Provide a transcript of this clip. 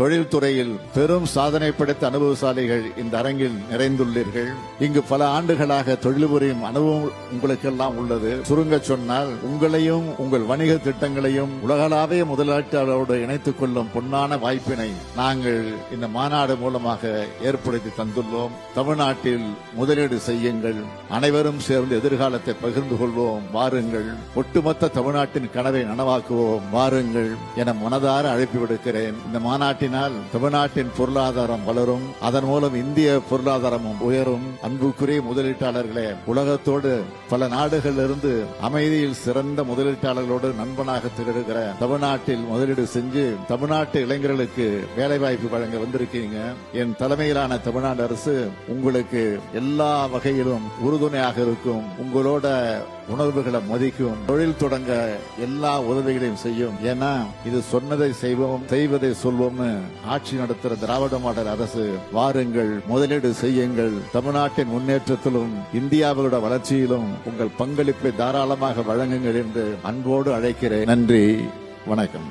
தொழில்துறையில் பெரும் சாதனை படைத்த அனுபவசாலிகள் இந்த அரங்கில் நிறைந்துள்ளீர்கள். இங்கு பல ஆண்டுகளாக தொழில் புரியும் அனுபவம் உங்களுக்கெல்லாம் உள்ளது. சுருங்க சொன்னால் உங்களையும் உங்கள் வணிக திட்டங்களையும் உலகளாவிய முதலீட்டாளரோடு இணைத்துக் கொள்ளும் பொன்னான வாய்ப்பினை நாங்கள் இந்த மாநாடு மூலமாக ஏற்படுத்தி தந்துள்ளோம். தமிழ்நாட்டில் முதலீடு செய்யுங்கள், அனைவரும் சேர்ந்து எதிர்காலத்தை பகிர்ந்து கொள்வோம், வாருங்கள், ஒட்டுமொத்த தமிழ்நாட்டின் கனவை நனவாக்குவோம், வாருங்கள் என மனதார அழைப்பு விடுக்கிறேன். இந்த மாநாட்டினால் தமிழ்நாட்டின் பொருளாதாரம் வளரும், அதன் மூலம் இந்திய பொருளாதாரமும் உயரும். அன்புக்குரிய முதலீட்டாளர்களே, உலகத்தோடு பல நாடுகளிலிருந்து அமைதியில் சிறந்த முதலீட்டாளர்களோடு நண்பனாக திகழ்கிற தமிழ்நாட்டில் முதலீடு செஞ்சு தமிழ்நாட்டு இளைஞர்களுக்கு வேலைவாய்ப்பு வழங்க வந்திருக்கீங்க. என் தலைமையிலான தமிழ்நாடு அரசு உங்களுக்கு எல்லா வகையிலும் உறுதுணையாக இருக்கும். உங்களோட உணர்வுகளை மதிக்கும், தொழில் தொடங்க எல்லா உதவிகளையும் செய்யும். ஏன்னா இது சொன்னதை செய்வோம், செய்வதை சொல்வோம்னு ஆட்சி நடத்துகிற திராவிட மாடல் அரசு. வாருங்கள், முதலீடு செய்யுங்கள், தமிழ்நாட்டின் முன்னேற்றத்திலும் இந்தியாவோட வளர்ச்சியிலும் உங்கள் பங்களிப்பை தாராளமாக வழங்குங்கள் என்று அன்போடு அழைக்கிறேன். நன்றி, வணக்கம்.